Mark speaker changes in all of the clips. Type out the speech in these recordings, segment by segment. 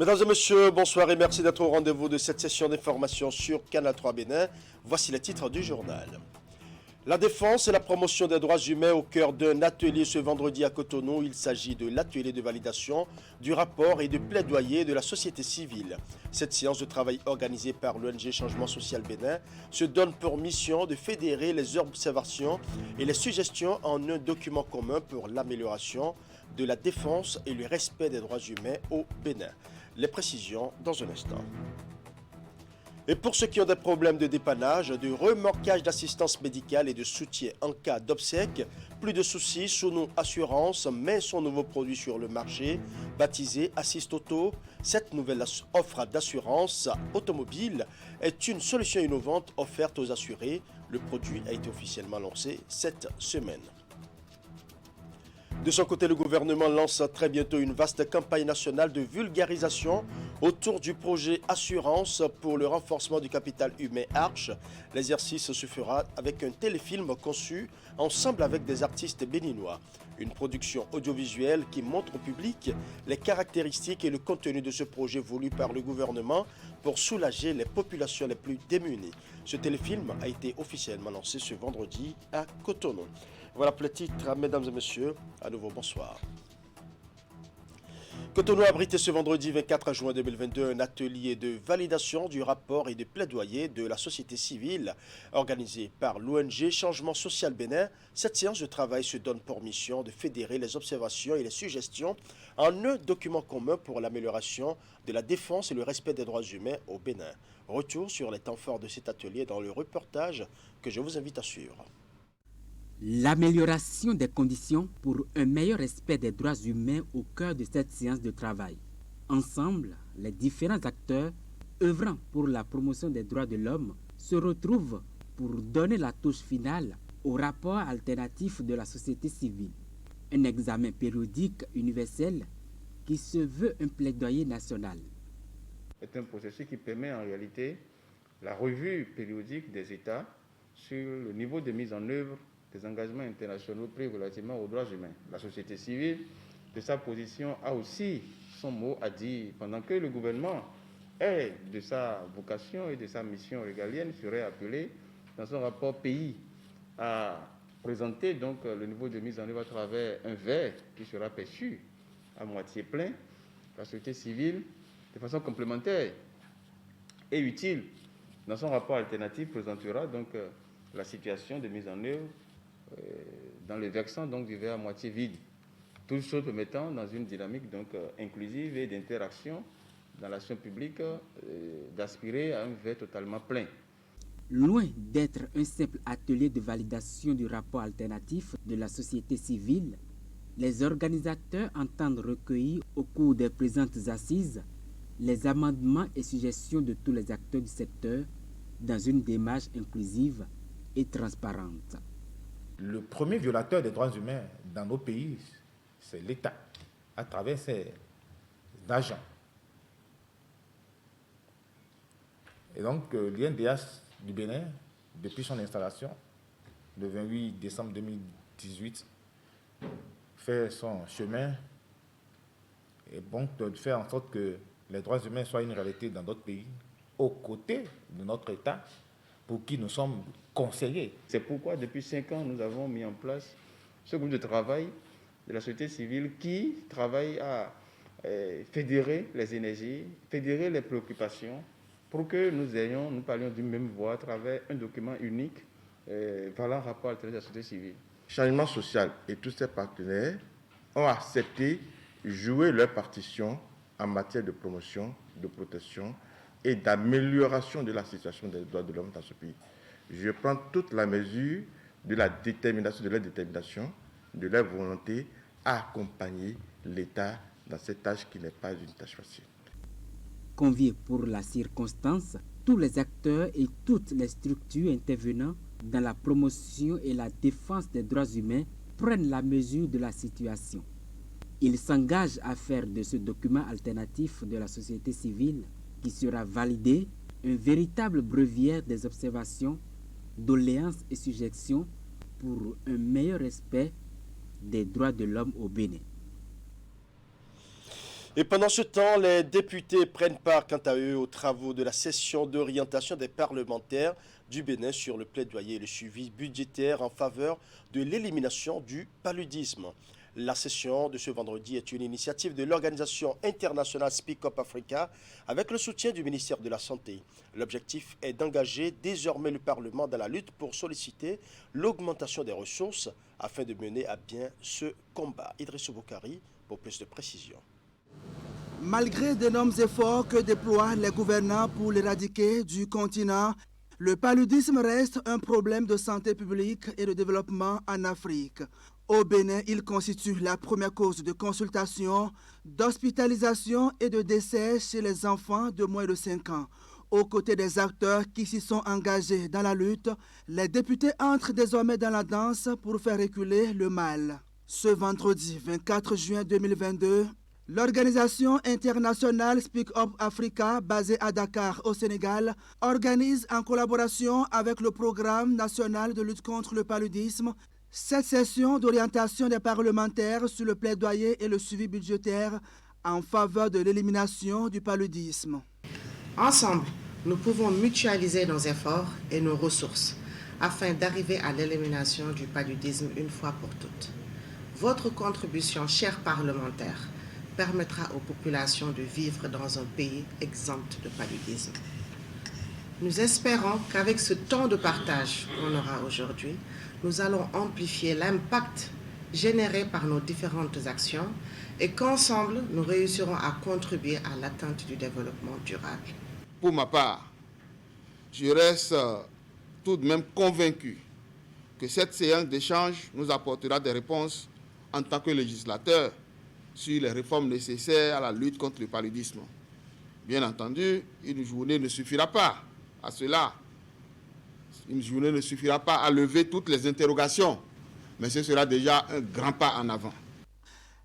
Speaker 1: Mesdames et messieurs, bonsoir et merci d'être au rendez-vous de cette session d'information sur Canal 3 Bénin. Voici les titres du journal. La défense et la promotion des droits humains au cœur d'un atelier ce vendredi à Cotonou. Il s'agit de l'atelier de validation du rapport et de plaidoyer de la société civile. Cette séance de travail organisée par l'ONG Changement Social Bénin se donne pour mission de fédérer les observations et les suggestions en un document commun pour l'amélioration de la défense et le respect des droits humains au Bénin. Les précisions dans un instant. Et pour ceux qui ont des problèmes de dépannage, de remorquage d'assistance médicale et de soutien en cas d'obsèques, plus de soucis, Sono Assurance met son nouveau produit sur le marché, baptisé Assist Auto. Cette nouvelle offre d'assurance automobile est une solution innovante offerte aux assurés. Le produit a été officiellement lancé cette semaine. De son côté, le gouvernement lance très bientôt une vaste campagne nationale de vulgarisation autour du projet Assurance pour le renforcement du capital humain Arche. L'exercice se fera avec un téléfilm conçu ensemble avec des artistes béninois. Une production audiovisuelle qui montre au public les caractéristiques et le contenu de ce projet voulu par le gouvernement pour soulager les populations les plus démunies. Ce téléfilm a été officiellement lancé ce vendredi à Cotonou. Voilà pour les titres, mesdames et messieurs. À nouveau, bonsoir. Cotonou a abrité ce vendredi 24 juin 2022 un atelier de validation du rapport et de plaidoyer de la société civile organisé par l'ONG Changement Social Bénin. Cette séance de travail se donne pour mission de fédérer les observations et les suggestions en un document commun pour l'amélioration de la défense et le respect des droits humains au Bénin. Retour sur les temps forts de cet atelier dans le reportage que je vous invite à suivre.
Speaker 2: L'amélioration des conditions pour un meilleur respect des droits humains au cœur de cette séance de travail. Ensemble, les différents acteurs œuvrant pour la promotion des droits de l'homme se retrouvent pour donner la touche finale au rapport alternatif de la société civile, un examen périodique universel qui se veut un plaidoyer national.
Speaker 3: C'est un processus qui permet en réalité la revue périodique des États sur le niveau de mise en œuvre des engagements internationaux pris relativement aux droits humains. La société civile, de sa position, a aussi son mot à dire. Pendant que le gouvernement est de sa vocation et de sa mission régalienne, serait appelé dans son rapport pays à présenter donc le niveau de mise en œuvre à travers un verre qui sera perçu à moitié plein. La société civile, de façon complémentaire et utile, dans son rapport alternatif, présentera donc la situation de mise en œuvre dans le versant donc du verre à moitié vide, tout ce permettant dans une dynamique donc inclusive et d'interaction dans l'action publique d'aspirer à un verre totalement plein.
Speaker 2: Loin d'être un simple atelier de validation du rapport alternatif de la société civile, les organisateurs entendent recueillir au cours des présentes assises les amendements et suggestions de tous les acteurs du secteur dans une démarche inclusive et transparente.
Speaker 4: Le premier violateur des droits humains dans nos pays, c'est l'État, à travers ses agents. Et donc, l'INDH du Bénin, depuis son installation, le 28 décembre 2018, fait son chemin et bon, de faire en sorte que les droits humains soient une réalité dans notre pays, aux côtés de notre État, pour qui nous sommes conseillés.
Speaker 3: C'est pourquoi, depuis 5 ans, nous avons mis en place ce groupe de travail de la société civile qui travaille à fédérer les énergies, fédérer les préoccupations, pour que nous parlions d'une même voix à travers un document unique valant rapport alternatif de la société civile.
Speaker 5: Changement social et tous ses partenaires ont accepté jouer leur partition en matière de promotion, de protection et d'amélioration de la situation des droits de l'homme dans ce pays. Je prends toute la mesure de la détermination, de leur volonté à accompagner l'État dans cette tâche qui n'est pas une tâche facile.
Speaker 2: Conviés pour la circonstance, tous les acteurs et toutes les structures intervenant dans la promotion et la défense des droits humains prennent la mesure de la situation. Ils s'engagent à faire de ce document alternatif de la société civile, qui sera validé, un véritable breviaire des observations, doléances et suggestions pour un meilleur respect des droits de l'homme au Bénin.
Speaker 1: Et pendant ce temps, les députés prennent part quant à eux aux travaux de la session d'orientation des parlementaires du Bénin sur le plaidoyer et le suivi budgétaire en faveur de l'élimination du paludisme. La session de ce vendredi est une initiative de l'organisation internationale Speak Up Africa avec le soutien du ministère de la Santé. L'objectif est d'engager désormais le Parlement dans la lutte pour solliciter l'augmentation des ressources afin de mener à bien ce combat. Idrissou Boukari pour plus de précisions.
Speaker 6: Malgré d'énormes efforts que déploient les gouvernants pour l'éradiquer du continent, le paludisme reste un problème de santé publique et de développement en Afrique. Au Bénin, il constitue la première cause de consultation, d'hospitalisation et de décès chez les enfants de moins de 5 ans. Aux côtés des acteurs qui s'y sont engagés dans la lutte, les députés entrent désormais dans la danse pour faire reculer le mal. Ce vendredi 24 juin 2022, l'organisation internationale Speak Up Africa, basée à Dakar au Sénégal, organise en collaboration avec le Programme national de lutte contre le paludisme cette session d'orientation des parlementaires sur le plaidoyer et le suivi budgétaire en faveur de l'élimination du paludisme.
Speaker 7: Ensemble, nous pouvons mutualiser nos efforts et nos ressources afin d'arriver à l'élimination du paludisme une fois pour toutes. Votre contribution, chers parlementaires, permettra aux populations de vivre dans un pays exempt de paludisme. Nous espérons qu'avec ce temps de partage qu'on aura aujourd'hui, nous allons amplifier l'impact généré par nos différentes actions et qu'ensemble, nous réussirons à contribuer à l'atteinte du développement durable.
Speaker 8: Pour ma part, je reste tout de même convaincu que cette séance d'échange nous apportera des réponses en tant que législateurs sur les réformes nécessaires à la lutte contre le paludisme. Bien entendu, une journée ne suffira pas à cela. Une journée ne suffira pas à lever toutes les interrogations, mais ce sera déjà un grand pas en avant.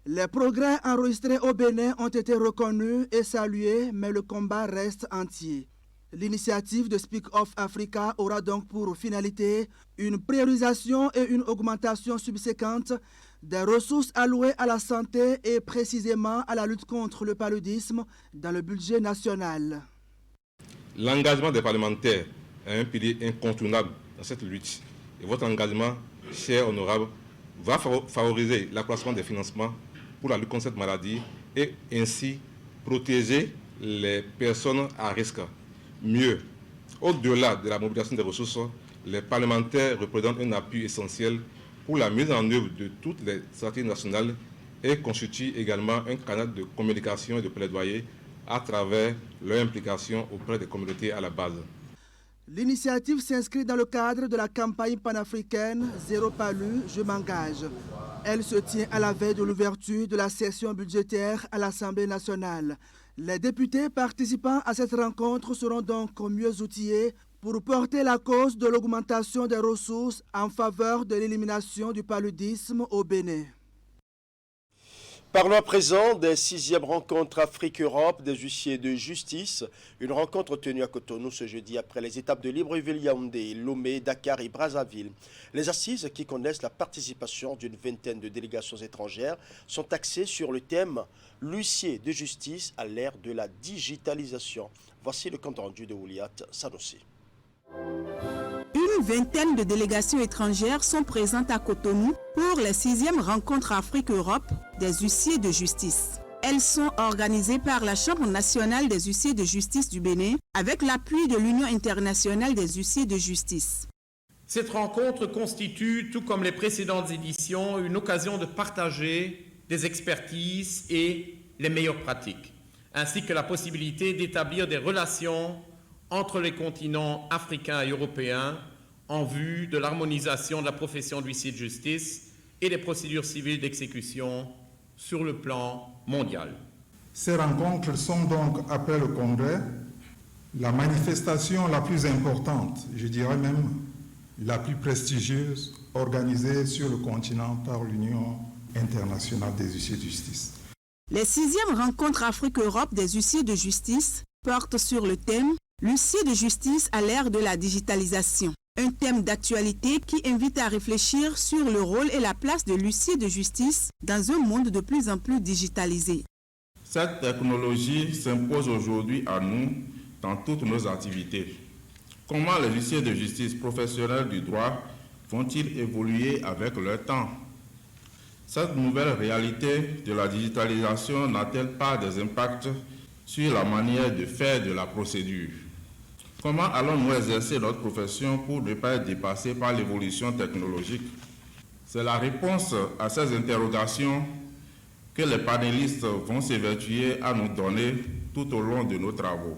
Speaker 6: Les progrès enregistrés au Bénin ont été reconnus et salués, mais le combat reste entier. L'initiative de Speak Up Africa aura donc pour finalité une priorisation et une augmentation subséquente des ressources allouées à la santé et précisément à la lutte contre le paludisme dans le budget national.
Speaker 9: L'engagement des parlementaires est un pilier incontournable dans cette lutte. Et votre engagement, cher honorable, va favoriser l'accroissement des financements pour la lutte contre cette maladie et ainsi protéger les personnes à risque. Mieux, au-delà de la mobilisation des ressources, les parlementaires représentent un appui essentiel pour la mise en œuvre de toutes les stratégies nationales et constituent également un canal de communication et de plaidoyer à travers leur implication auprès des communautés à la base.
Speaker 6: L'initiative s'inscrit dans le cadre de la campagne panafricaine « Zéro palu, je m'engage ». Elle se tient à la veille de l'ouverture de la session budgétaire à l'Assemblée nationale. Les députés participant à cette rencontre seront donc mieux outillés pour porter la cause de l'augmentation des ressources en faveur de l'élimination du paludisme au Bénin.
Speaker 1: Parlons à présent des 6e rencontres Afrique-Europe des huissiers de justice. Une rencontre tenue à Cotonou ce jeudi après les étapes de Libreville-Yaoundé, Lomé, Dakar et Brazzaville. Les assises qui connaissent la participation d'une vingtaine de délégations étrangères sont axées sur le thème « L'huissier de justice à l'ère de la digitalisation ». Voici le compte rendu de Ouliat Sanossi.
Speaker 10: Une vingtaine de délégations étrangères sont présentes à Cotonou pour les 6e rencontres Afrique-Europe des huissiers de justice. Elles sont organisées par la Chambre nationale des huissiers de justice du Bénin avec l'appui de l'Union internationale des huissiers de justice.
Speaker 11: Cette rencontre constitue, tout comme les précédentes éditions, une occasion de partager des expertises et les meilleures pratiques, ainsi que la possibilité d'établir des relations entre les continents africains et européens en vue de l'harmonisation de la profession d'huissier de justice et des procédures civiles d'exécution sur le plan mondial.
Speaker 12: Ces rencontres sont donc, après le Congrès, la manifestation la plus importante, je dirais même la plus prestigieuse, organisée sur le continent par l'Union internationale des huissiers de justice.
Speaker 10: Les 6e rencontres Afrique-Europe des huissiers de justice portent sur le thème « L'huissier de justice à l'ère de la digitalisation ». Un thème d'actualité qui invite à réfléchir sur le rôle et la place de l'huissier de justice dans un monde de plus en plus digitalisé.
Speaker 13: Cette technologie s'impose aujourd'hui à nous dans toutes nos activités. Comment les huissiers de justice professionnels du droit vont-ils évoluer avec leur temps? Cette nouvelle réalité de la digitalisation n'a-t-elle pas des impacts sur la manière de faire de la procédure? Comment allons-nous exercer notre profession pour ne pas être dépassés par l'évolution technologique? C'est la réponse à ces interrogations que les panélistes vont s'évertuer à nous donner tout au long de nos travaux.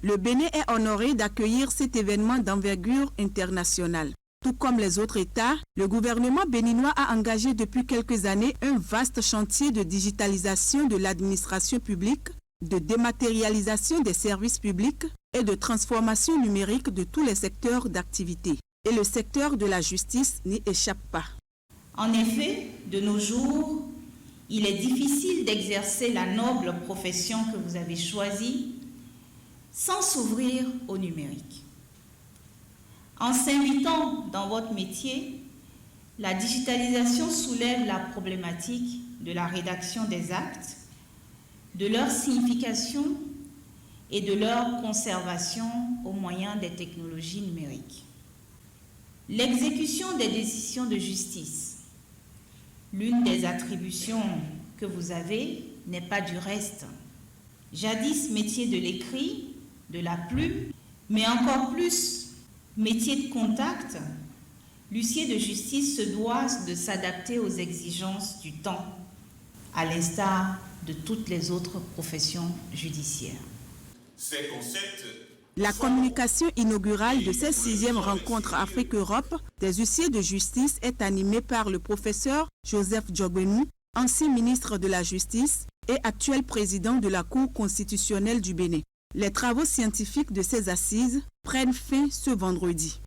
Speaker 10: Le Bénin est honoré d'accueillir cet événement d'envergure internationale. Tout comme les autres États, le gouvernement béninois a engagé depuis quelques années un vaste chantier de digitalisation de l'administration publique, de dématérialisation des services publics et de transformation numérique de tous les secteurs d'activité. Et le secteur de la justice n'y échappe pas.
Speaker 14: En effet, de nos jours, il est difficile d'exercer la noble profession que vous avez choisie sans s'ouvrir au numérique. En s'invitant dans votre métier, la digitalisation soulève la problématique de la rédaction des actes, de leur signification et de leur conservation au moyen des technologies numériques. L'exécution des décisions de justice, l'une des attributions que vous avez, n'est pas du reste. Jadis métier de l'écrit, de la plume, mais encore plus métier de contact, l'huissier de justice se doit de s'adapter aux exigences du temps, à l'instar de toutes les autres professions judiciaires.
Speaker 10: Ces concepts... La communication inaugurale de cette 6e rencontre Afrique-Europe des huissiers de justice est animée par le professeur Joseph Djogbenou, ancien ministre de la Justice et actuel président de la Cour constitutionnelle du Bénin. Les travaux scientifiques de ces assises prennent fin ce vendredi.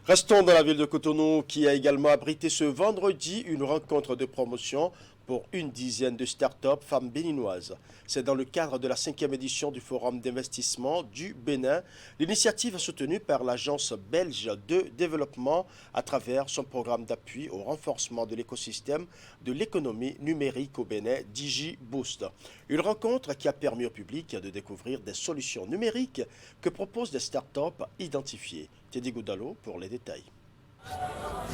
Speaker 1: Restons dans la ville de Cotonou qui a également abrité ce vendredi une rencontre de promotion pour une dizaine de start-up femmes béninoises. C'est dans le cadre de la 5e édition du Forum d'investissement du Bénin. L'initiative est soutenue par l'Agence belge de développement à travers son programme d'appui au renforcement de l'écosystème de l'économie numérique au Bénin, DigiBoost. Une rencontre qui a permis au public de découvrir des solutions numériques que proposent des start-up identifiées. Teddy Goudalo pour les détails.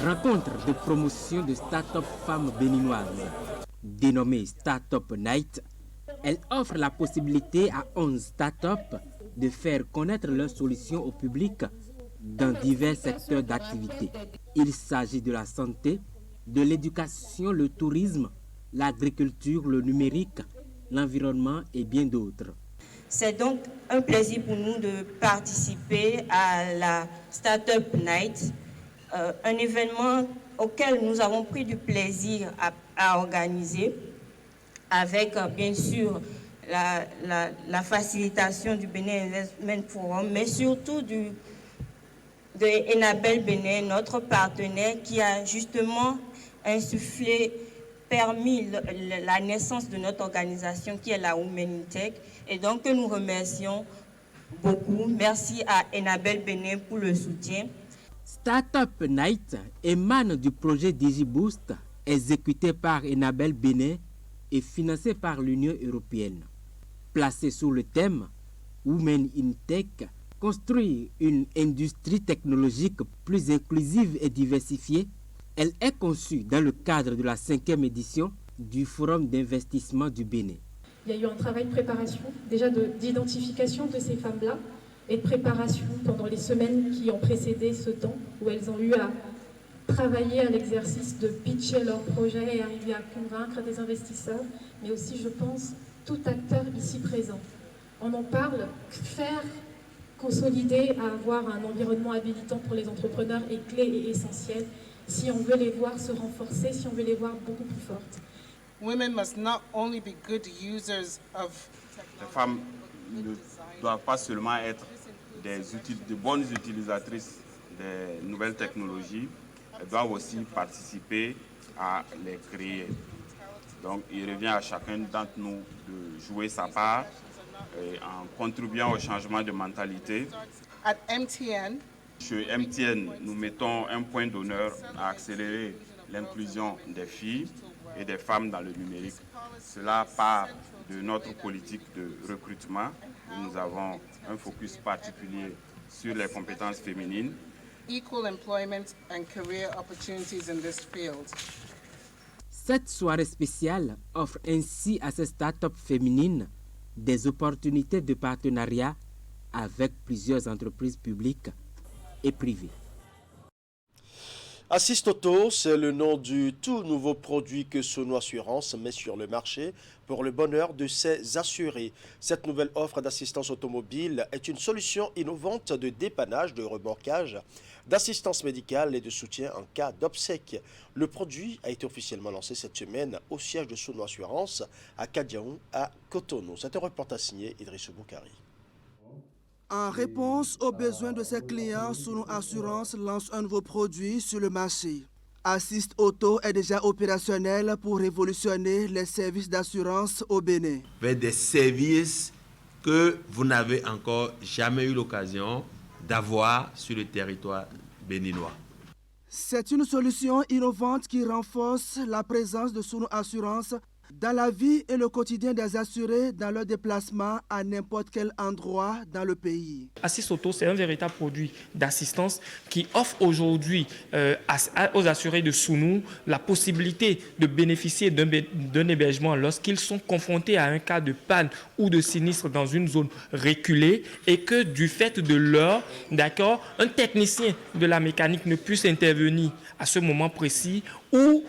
Speaker 2: Rencontre de promotion de start-up femmes béninoises. Dénommée Startup Night, elle offre la possibilité à 11 start-up de faire connaître leurs solutions au public dans divers secteurs d'activité. Il s'agit de la santé, de l'éducation, le tourisme, l'agriculture, le numérique, l'environnement et bien d'autres.
Speaker 15: C'est donc un plaisir pour nous de participer à la Startup Night, un événement auquel nous avons pris du plaisir à organiser avec bien sûr la facilitation du Bénin Investment Forum, mais surtout de Enabel Bénin, notre partenaire qui a justement permis la naissance de notre organisation qui est la Womenitech, et donc que nous remercions beaucoup. Merci à Enabel Bénin pour le soutien.
Speaker 2: Startup Night émane du projet DigiBoost exécuté par Enabel Bénin et financé par l'Union européenne. Placé sous le thème Women in Tech, construire une industrie technologique plus inclusive et diversifiée, elle est conçue dans le cadre de la 5e édition du Forum d'investissement du Bénin.
Speaker 16: Il y a eu un travail de préparation, déjà d'identification de ces femmes-là, et de préparation pendant les semaines qui ont précédé ce temps, où elles ont eu à travailler à l'exercice de pitcher leur projet et arriver à convaincre des investisseurs, mais aussi, je pense, tout acteur ici présent. On en parle, faire, consolider, avoir un environnement habilitant pour les entrepreneurs est clé et essentiel si on veut les voir se renforcer, si on veut les voir beaucoup plus fortes.
Speaker 17: Women must not only be good users of
Speaker 18: les femmes ne doivent pas seulement être de bonnes utilisatrices des nouvelles technologies, elles doivent aussi participer à les créer. Donc il revient à chacun d'entre nous de jouer sa part en contribuant au changement de mentalité.
Speaker 17: At MTN,
Speaker 18: chez MTN, nous mettons un point d'honneur à accélérer l'inclusion des filles et des femmes dans le numérique. Cela part de notre politique de recrutement. Nous avons un focus particulier sur les compétences féminines.
Speaker 17: Equal employment and career opportunities in this field.
Speaker 2: Cette soirée spéciale offre ainsi à ces startups féminines des opportunités de partenariat avec plusieurs entreprises publiques et privées.
Speaker 1: Assist Auto, c'est le nom du tout nouveau produit que Sono Assurance met sur le marché pour le bonheur de ses assurés. Cette nouvelle offre d'assistance automobile est une solution innovante de dépannage, de remorquage, d'assistance médicale et de soutien en cas d'obsèque. Le produit a été officiellement lancé cette semaine au siège de Sono Assurance à Kadiaou, à Cotonou. C'est un reportage signé Idrissou Boukari.
Speaker 6: En réponse aux besoins de ses clients, Sono Assurance lance un nouveau produit sur le marché. Assist Auto est déjà opérationnel pour révolutionner les services d'assurance au Bénin.
Speaker 19: Avec des services que vous n'avez encore jamais eu l'occasion d'avoir sur le territoire béninois.
Speaker 6: C'est une solution innovante qui renforce la présence de Sono Assurance dans la vie et le quotidien des assurés dans leur déplacement à n'importe quel endroit dans le pays.
Speaker 20: Assist Auto, c'est un véritable produit d'assistance qui offre aujourd'hui aux assurés de Sono la possibilité de bénéficier d'un hébergement lorsqu'ils sont confrontés à un cas de panne ou de sinistre dans une zone reculée et que du fait de l'heure, un technicien de la mécanique ne puisse intervenir à ce moment précis ou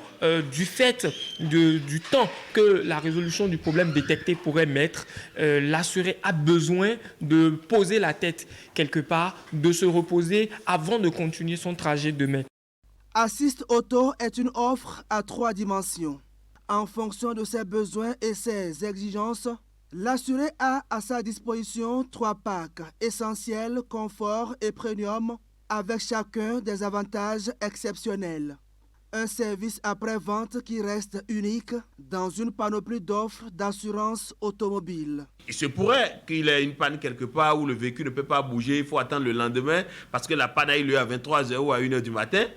Speaker 20: du fait du temps que la résolution du problème détecté pourrait mettre, l'assuré a besoin de poser la tête quelque part, de se reposer avant de continuer son trajet demain.
Speaker 6: Assist Auto est une offre à 3 dimensions. En fonction de ses besoins et ses exigences, l'assuré a à sa disposition 3 packs essentiels, confort et premium, avec chacun des avantages exceptionnels. Un service après-vente qui reste unique dans une panoplie d'offres d'assurance automobile.
Speaker 19: Il se pourrait qu'il ait une panne quelque part où le véhicule ne peut pas bouger, il faut attendre le lendemain parce que la panne a eu lieu à 23h ou à 1h du matin.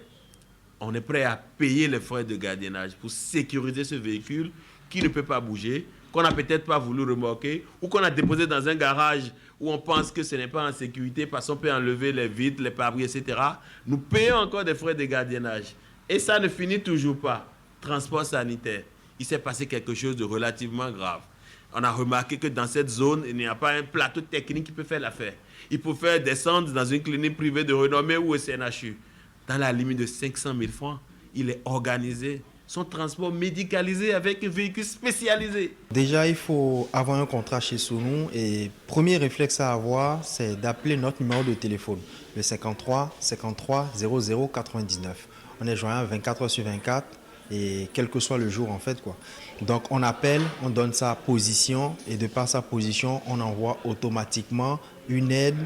Speaker 19: On est prêt à payer les frais de gardiennage pour sécuriser ce véhicule qui ne peut pas bouger, qu'on n'a peut-être pas voulu remorquer ou qu'on a déposé dans un garage où on pense que ce n'est pas en sécurité parce qu'on peut enlever les vitres, les pare-brise, etc. Nous payons encore des frais de gardiennage. Et ça ne finit toujours pas. Transport sanitaire. Il s'est passé quelque chose de relativement grave. On a remarqué que dans cette zone, il n'y a pas un plateau technique qui peut faire l'affaire. Il faut faire descendre dans une clinique privée de renommée ou au CNHU. Dans la limite de 500 000 francs, il est organisé. Son transport médicalisé avec un véhicule spécialisé.
Speaker 21: Déjà, il faut avoir un contrat chez Sono et premier réflexe à avoir, c'est d'appeler notre numéro de téléphone, le 53 53 00 99. On est joignable 24 heures sur 24 et quel que soit le jour en fait quoi. Donc on appelle, on donne sa position et de par sa position, on envoie automatiquement une aide.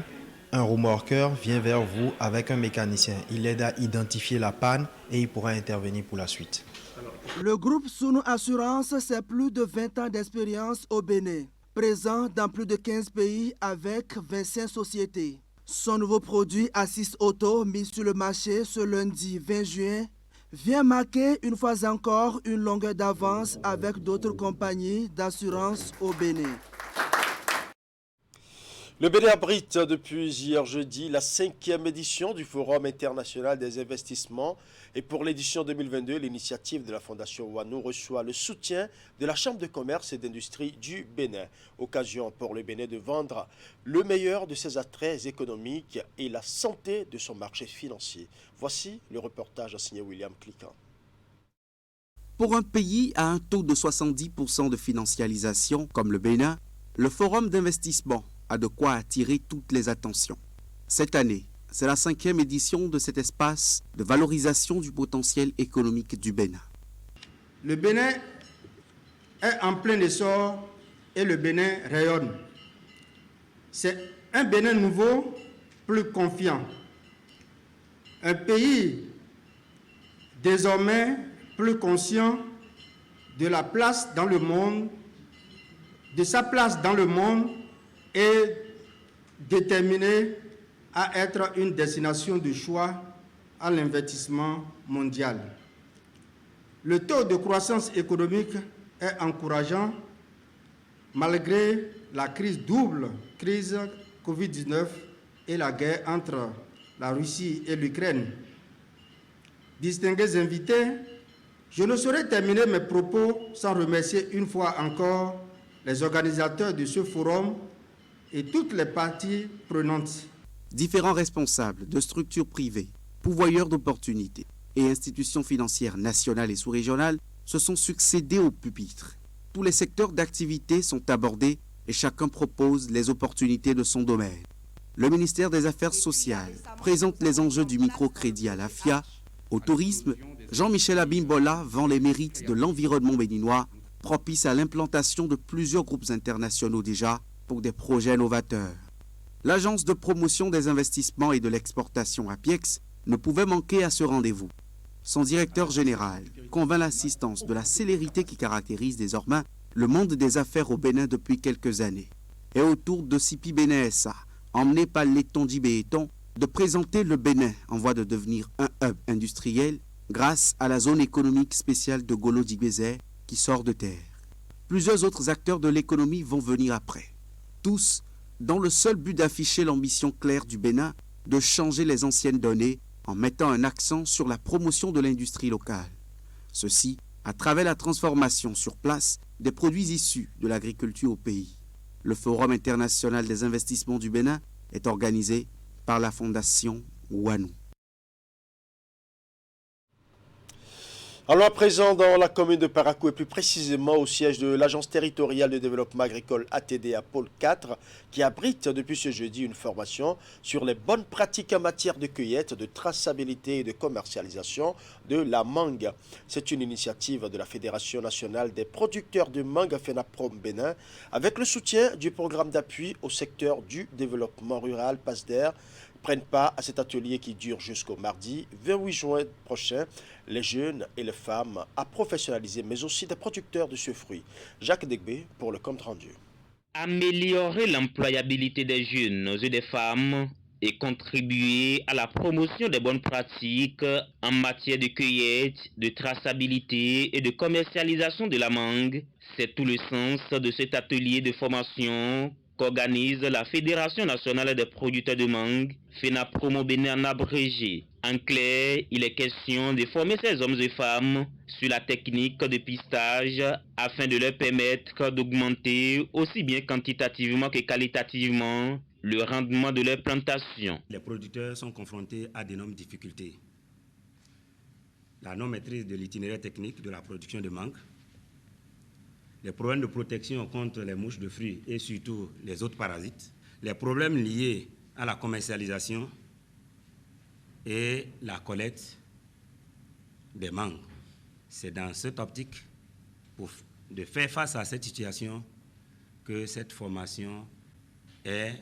Speaker 21: Un remorqueur vient vers vous avec un mécanicien. Il aide à identifier la panne et il pourra intervenir pour la suite.
Speaker 6: Le groupe Sono Assurance, c'est plus de 20 ans d'expérience au Bénin, présent dans plus de 15 pays avec 25 sociétés. Son nouveau produit Assist Auto, mis sur le marché ce lundi 20 juin, vient marquer une fois encore une longueur d'avance avec d'autres compagnies d'assurance au Bénin.
Speaker 1: Le Bénin abrite depuis hier jeudi la 5e édition du Forum international des investissements et pour l'édition 2022, l'initiative de la Fondation Ouanou reçoit le soutien de la Chambre de commerce et d'industrie du Bénin. Occasion pour le Bénin de vendre le meilleur de ses attraits économiques et la santé de son marché financier. Voici le reportage signé William Cliquant.
Speaker 22: Pour un pays à un taux de 70% de financialisation comme le Bénin, le Forum d'investissement a de quoi attirer toutes les attentions. Cette année, c'est la 5e édition de cet espace de valorisation du potentiel économique du Bénin.
Speaker 23: Le Bénin est en plein essor et le Bénin rayonne. C'est un Bénin nouveau, plus confiant. Un pays désormais plus conscient de la place dans le monde, de sa place dans le monde et déterminé à être une destination de choix à l'investissement mondial. Le taux de croissance économique est encourageant malgré la double crise Covid-19 et la guerre entre la Russie et l'Ukraine. Distingués invités, je ne saurais terminer mes propos sans remercier une fois encore les organisateurs de ce forum et toutes les parties prenantes.
Speaker 22: Différents responsables de structures privées, pourvoyeurs d'opportunités et institutions financières nationales et sous-régionales se sont succédés au pupitre. Tous les secteurs d'activité sont abordés et chacun propose les opportunités de son domaine. Le ministère des Affaires sociales présente les enjeux du microcrédit à la FIA. Au tourisme, Jean-Michel Abimbola vend les mérites de l'environnement béninois, propice à l'implantation de plusieurs groupes internationaux déjà pour des projets novateurs. L'Agence de promotion des investissements et de l'exportation APIEX ne pouvait manquer à ce rendez-vous. Son directeur général convainc l'assistance de la célérité qui caractérise désormais le monde des affaires au Bénin depuis quelques années. Et autour de Sipi Bénin SA, emmené par l'Etondi Béton, de présenter le Bénin en voie de devenir un hub industriel grâce à la zone économique spéciale de Golo-Dibézé qui sort de terre. Plusieurs autres acteurs de l'économie vont venir après. Tous dans le seul but d'afficher l'ambition claire du Bénin de changer les anciennes données en mettant un accent sur la promotion de l'industrie locale. Ceci à travers la transformation sur place des produits issus de l'agriculture au pays. Le Forum international des investissements du Bénin est organisé par la Fondation Wanou.
Speaker 1: Alors à présent dans la commune de Parakou et plus précisément au siège de l'Agence territoriale de développement agricole ATD à Pôle 4 qui abrite depuis ce jeudi une formation sur les bonnes pratiques en matière de cueillette, de traçabilité et de commercialisation de la mangue. C'est une initiative de la Fédération nationale des producteurs de mangue FENAPROM Bénin avec le soutien du programme d'appui au secteur du développement rural PASDER. Prennent part à cet atelier qui dure jusqu'au mardi 28 juin prochain les jeunes et les femmes à professionnaliser, mais aussi des producteurs de ce fruit. Jacques Degbé pour le compte rendu.
Speaker 3: Améliorer l'employabilité des jeunes et des femmes et contribuer à la promotion des bonnes pratiques en matière de cueillette, de traçabilité et de commercialisation de la mangue, c'est tout le sens de cet atelier de formation qu'organise la Fédération nationale des producteurs de mangue, FENAPROM Bénin en abrégé. En clair, il est question de former ces hommes et femmes sur la technique de pistage afin de leur permettre d'augmenter aussi bien quantitativement que qualitativement le rendement de leur plantation.
Speaker 4: Les producteurs sont confrontés à d'énormes difficultés. La non-maîtrise de l'itinéraire technique de la production de mangue, les problèmes de protection contre les mouches de fruits et surtout les autres parasites, les problèmes liés à la commercialisation et la collecte des mangues. C'est dans cette optique de faire face à cette situation que cette formation est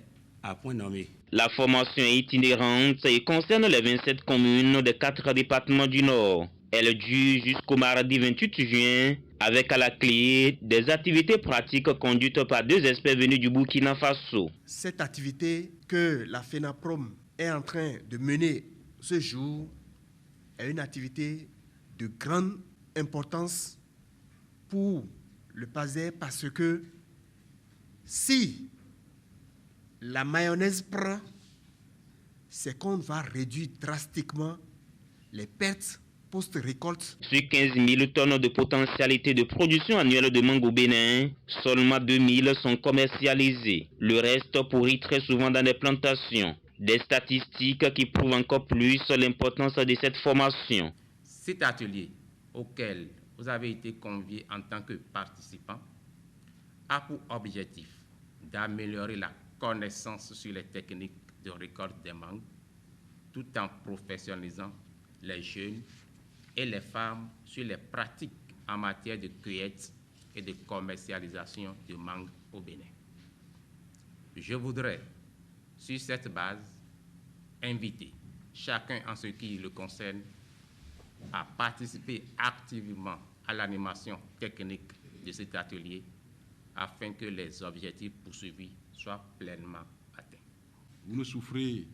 Speaker 4: à point nommé.
Speaker 3: La formation est itinérante et concerne les 27 communes des 4 départements du Nord. Elle dure jusqu'au mardi 28 juin avec à la clé des activités pratiques conduites par 2 experts venus du Burkina Faso.
Speaker 5: Cette activité que la FENAPROM est en train de mener ce jour est une activité de grande importance pour le PASDER parce que si la mayonnaise prend, c'est qu'on va réduire drastiquement les pertes post-récolte.
Speaker 3: Sur 15 000 tonnes de potentialité de production annuelle de mangue au Bénin, seulement 2 000 sont commercialisées. Le reste pourrit très souvent dans les plantations. Des statistiques qui prouvent encore plus l'importance de cette formation.
Speaker 24: Cet atelier auquel vous avez été conviés en tant que participant a pour objectif d'améliorer la connaissance sur les techniques de récolte des mangues tout en professionnalisant les jeunes et les femmes sur les pratiques en matière de cueillette et de commercialisation de mangue au Bénin. Je voudrais, sur cette base, inviter chacun en ce qui le concerne à participer activement à l'animation technique de cet atelier afin que les objectifs poursuivis soient pleinement atteints.
Speaker 25: Vous ne souffrez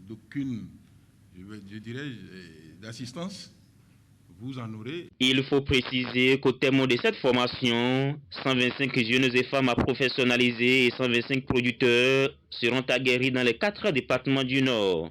Speaker 25: d'aucune, je dirais, d'assistance. vous en aurez.
Speaker 3: Il faut préciser qu'au terme de cette formation, 125 jeunes et femmes à professionnaliser et 125 producteurs seront aguerris dans les 4 départements du Nord.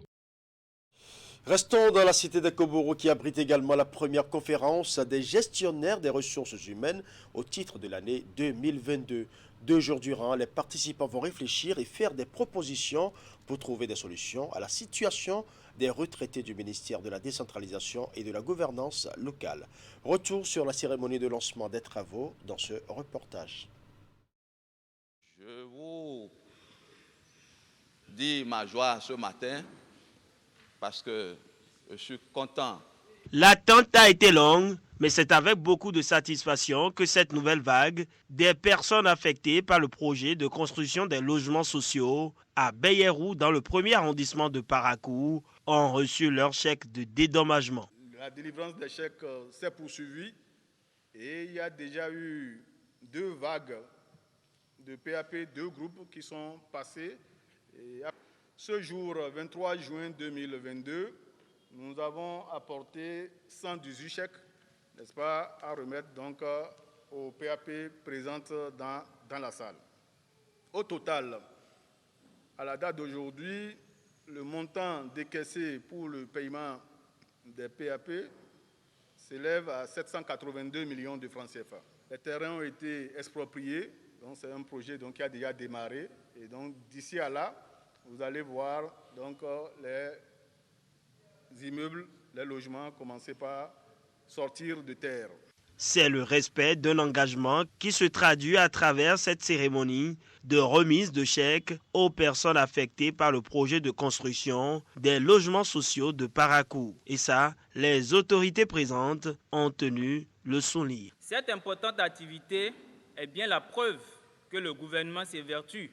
Speaker 1: Restons dans la cité de Koboro qui abrite également la première conférence des gestionnaires des ressources humaines au titre de l'année 2022. 2 jours durant, les participants vont réfléchir et faire des propositions pour trouver des solutions à la situation des retraités du ministère de la décentralisation et de la gouvernance locale. Retour sur la cérémonie de lancement des travaux dans ce reportage.
Speaker 7: Je vous dis ma joie ce matin parce que je suis content.
Speaker 8: L'attente a été longue, mais c'est avec beaucoup de satisfaction que cette nouvelle vague des personnes affectées par le projet de construction des logements sociaux à Beyerou dans le premier arrondissement de Parakou ont reçu leur chèque de dédommagement.
Speaker 9: La délivrance des chèques s'est poursuivie et il y a déjà eu 2 vagues de PAP, 2 groupes qui sont passés. Et ce jour, 23 juin 2022, nous avons apporté 118 chèques, n'est-ce pas, à remettre donc aux PAP présentes dans la salle. Au total, à la date d'aujourd'hui, le montant décaissé pour le paiement des PAP s'élève à 782 millions de francs CFA. Les terrains ont été expropriés, donc c'est un projet donc, qui a déjà démarré. Et donc d'ici à là, vous allez voir donc, les immeubles, les logements commencer par sortir de terre.
Speaker 8: C'est le respect d'un engagement qui se traduit à travers cette cérémonie de remise de chèques aux personnes affectées par le projet de construction des logements sociaux de Parakou. Et ça, les autorités présentes ont tenu le souligner.
Speaker 11: Cette importante activité est bien la preuve que le gouvernement s'évertue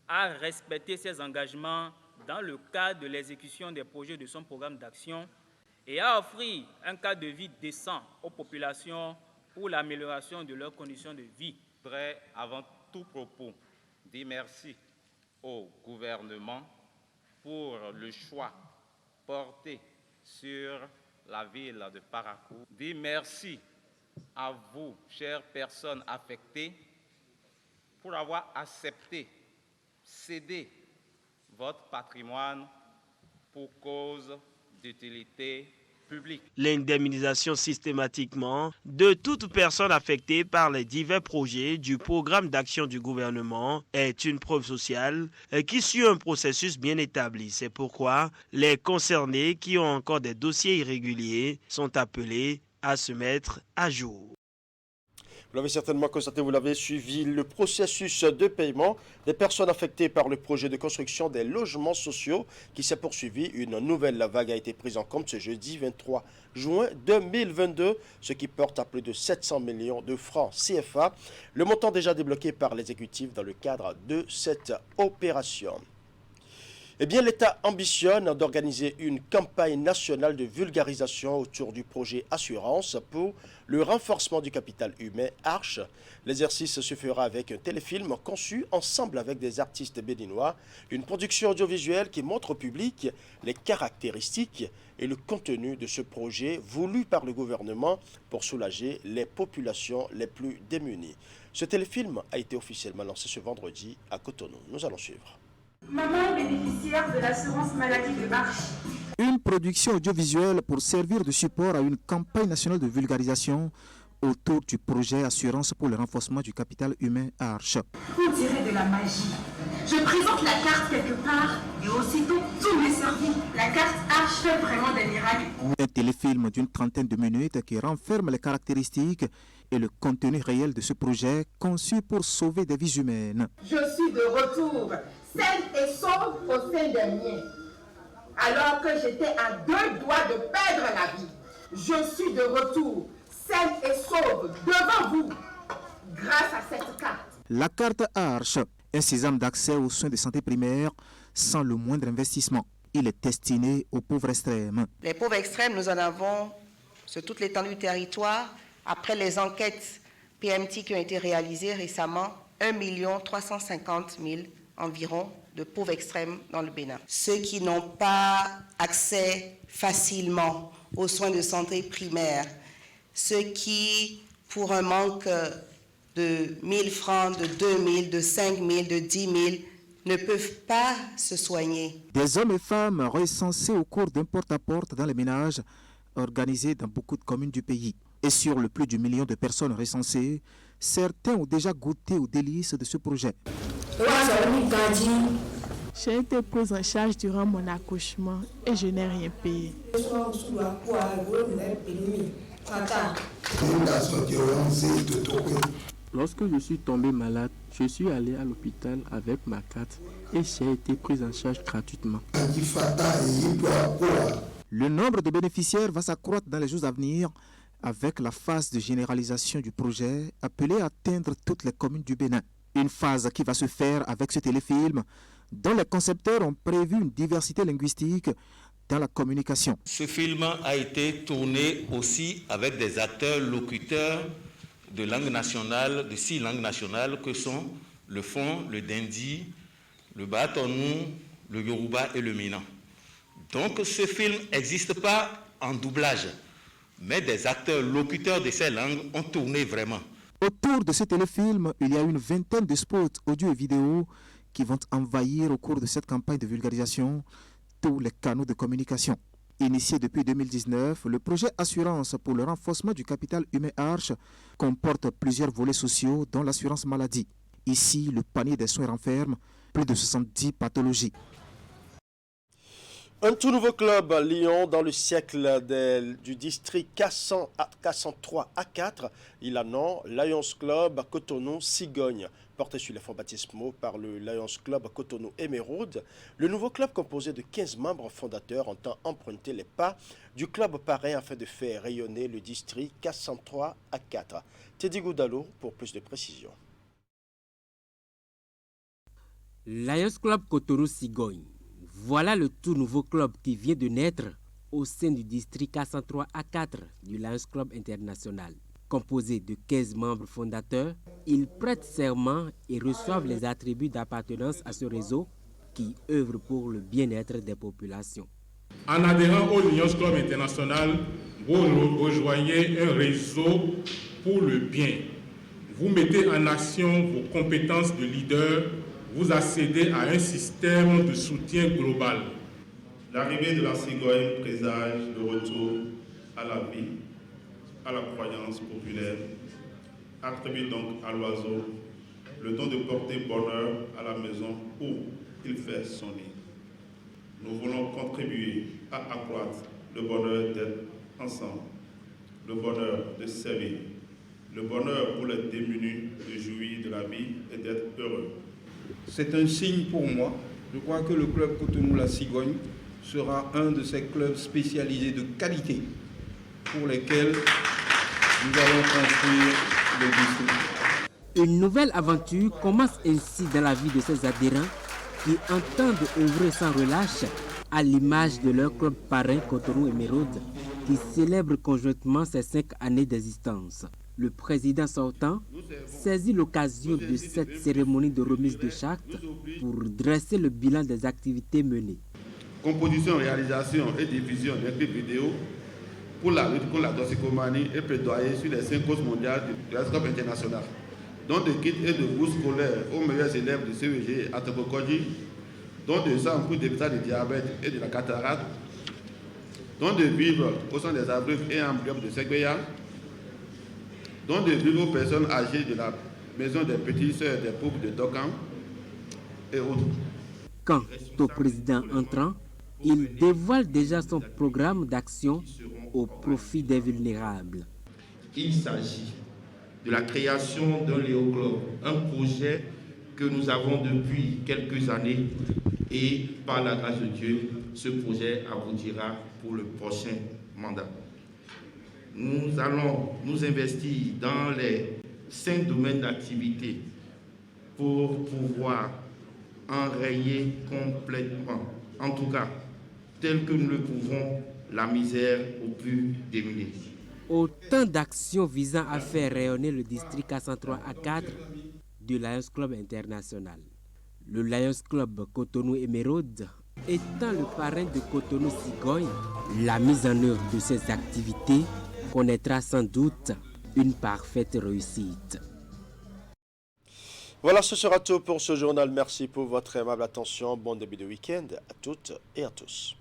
Speaker 11: à respecter ses engagements dans le cadre de l'exécution des projets de son programme d'action et à offrir un cadre de vie décent aux populations pour l'amélioration de leurs conditions de vie.
Speaker 24: Je voudrais avant tout propos dire merci au gouvernement pour le choix porté sur la ville de Parakou. Dire merci à vous, chères personnes affectées, pour avoir accepté céder votre patrimoine pour cause d'utilité publique.
Speaker 8: L'indemnisation systématiquement de toute personne affectée par les divers projets du programme d'action du gouvernement est une preuve sociale qui suit un processus bien établi. C'est pourquoi les concernés qui ont encore des dossiers irréguliers sont appelés à se mettre à jour.
Speaker 1: Vous l'avez certainement constaté, vous l'avez suivi, le processus de paiement des personnes affectées par le projet de construction des logements sociaux qui s'est poursuivi. Une nouvelle vague a été prise en compte ce jeudi 23 juin 2022, ce qui porte à plus de 700 millions de francs CFA, le montant déjà débloqué par l'exécutif dans le cadre de cette opération. Eh bien, l'État ambitionne d'organiser une campagne nationale de vulgarisation autour du projet Assurance pour le renforcement du capital humain Arche. L'exercice se fera avec un téléfilm conçu ensemble avec des artistes béninois, une production audiovisuelle qui montre au public les caractéristiques et le contenu de ce projet voulu par le gouvernement pour soulager les populations les plus démunies. Ce téléfilm a été officiellement lancé ce vendredi à Cotonou. Nous allons suivre.
Speaker 12: Maman bénéficiaire de l'assurance maladie de Arche.
Speaker 26: Une production audiovisuelle pour servir de support à une campagne nationale de vulgarisation autour du projet Assurance pour le renforcement du capital humain à Arche.
Speaker 12: On dirait de la magie. Je présente la carte quelque part et aussitôt tout m'est servi. La carte Arche fait vraiment des miracles.
Speaker 26: Un téléfilm d'une trentaine de minutes qui renferme les caractéristiques et le contenu réel de ce projet conçu pour sauver des vies humaines.
Speaker 12: Je suis de retour, saine et sauve au sein des miens. Alors que j'étais à 2 doigts de perdre la vie, je suis de retour, saine et sauve devant vous, grâce à cette carte.
Speaker 26: La carte Arche, un sésame d'accès aux soins de santé primaire sans le moindre investissement. Il est destiné aux pauvres extrêmes.
Speaker 27: Les pauvres extrêmes, nous en avons sur toute l'étendue du territoire. Après les enquêtes PMT qui ont été réalisées récemment, 1 350 000 environ de pauvres extrêmes dans le Bénin. Ceux qui n'ont pas accès facilement aux soins de santé primaire ceux qui, pour un manque de 1000 francs, de 2000, de 5000, de 10 000, ne peuvent pas se soigner.
Speaker 26: Des hommes et femmes recensés au cours d'un porte-à-porte dans les ménages organisés dans beaucoup de communes du pays. Et sur le plus du million de personnes recensées, certains ont déjà goûté aux délices de ce projet.
Speaker 10: J'ai été prise en charge durant mon accouchement et je n'ai rien payé.
Speaker 13: Lorsque je suis tombé malade, je suis allé à l'hôpital avec ma carte et j'ai été prise en charge gratuitement.
Speaker 26: Le nombre de bénéficiaires va s'accroître dans les jours à venir avec la phase de généralisation du projet appelée à atteindre toutes les communes du Bénin. Une phase qui va se faire avec ce téléfilm dont les concepteurs ont prévu une diversité linguistique dans la communication.
Speaker 14: Ce film a été tourné aussi avec des acteurs locuteurs de langue nationale, de 6 langues nationales que sont le Fon, le Dindi, le Batonou, le Yoruba et le Mina. Donc ce film n'existe pas en doublage, mais des acteurs locuteurs de ces langues ont tourné vraiment.
Speaker 26: Autour de ce téléfilm, il y a une vingtaine de spots audio et vidéo qui vont envahir au cours de cette campagne de vulgarisation tous les canaux de communication. Initié depuis 2019, le projet Assurance pour le renforcement du capital humain Arche comporte plusieurs volets sociaux dont l'assurance maladie. Ici, le panier des soins renferme plus de 70 pathologies.
Speaker 1: Un tout nouveau club à Lyon dans le siècle du district 403 A4. Il a nom Lions Club Cotonou Cigogne. Porté sur les fonds baptismaux par le Lions Club Cotonou Émeraude, le nouveau club composé de 15 membres fondateurs entend emprunter les pas du club parrain afin de faire rayonner le district 403 A4. Teddy Goudalo pour plus de précisions.
Speaker 2: Lions Club Cotonou Cigogne. Voilà le tout nouveau club qui vient de naître au sein du district 403 A4 du Lions Club International. Composé de 15 membres fondateurs, ils prêtent serment et reçoivent les attributs d'appartenance à ce réseau qui œuvre pour le bien-être des populations.
Speaker 15: En adhérant au Lions Club International, vous rejoignez un réseau pour le bien. Vous mettez en action vos compétences de leader. Vous accédez à un système de soutien global.
Speaker 9: L'arrivée de la cigogne présage le retour à la vie, à la croyance populaire, attribue donc à l'oiseau le don de porter bonheur à la maison où il fait son nid. Nous voulons contribuer à accroître le bonheur d'être ensemble, le bonheur de servir, le bonheur pour les démunis de jouir de la vie et d'être heureux.
Speaker 23: C'est un signe pour moi. Je crois que le club Cotonou La Cigogne sera un de ces clubs spécialisés de qualité pour lesquels nous allons construire le district.
Speaker 2: Une nouvelle aventure commence ainsi dans la vie de ces adhérents qui entendent œuvrer sans relâche à l'image de leur club parrain Cotonou Émeraude qui célèbre conjointement ses 5 années d'existence. Le président sortant saisit l'occasion de cette cérémonie de remise de charte pour dresser le bilan des activités menées.
Speaker 9: Composition, réalisation et diffusion des clips vidéo pour la lutte contre la toxicomanie et plaidoyer sur les 5 causes mondiales du Club international. Don de kits et de bourses scolaires aux meilleurs élèves de CEG à Tokokodji, don de sang pour dépistage du diabète et de la cataracte, don de vivres au sein des aveugles et embryons de Segbeya, don de vivres aux personnes âgées de la maison des petites sœurs des pauvres de Dokam et autres.
Speaker 2: Quant au président entrant, il dévoile déjà son programme d'action au profit des vulnérables.
Speaker 16: Il s'agit de la création d'un Léo Club, un projet que nous avons depuis quelques années et par la grâce de Dieu, ce projet aboutira pour le prochain mandat. Nous allons nous investir dans les 5 domaines d'activité pour pouvoir enrayer complètement, en tout cas, tel que nous le pouvons, la misère aux plus démunis.
Speaker 2: Autant d'actions visant à faire rayonner le district 403 A4 du Lions Club International. Le Lions Club Cotonou Émeraude étant le parrain de Cotonou Cigogne, la mise en œuvre de ces activités connaîtra sans doute une parfaite réussite.
Speaker 1: Voilà, ce sera tout pour ce journal. Merci pour votre aimable attention. Bon début de week-end à toutes et à tous.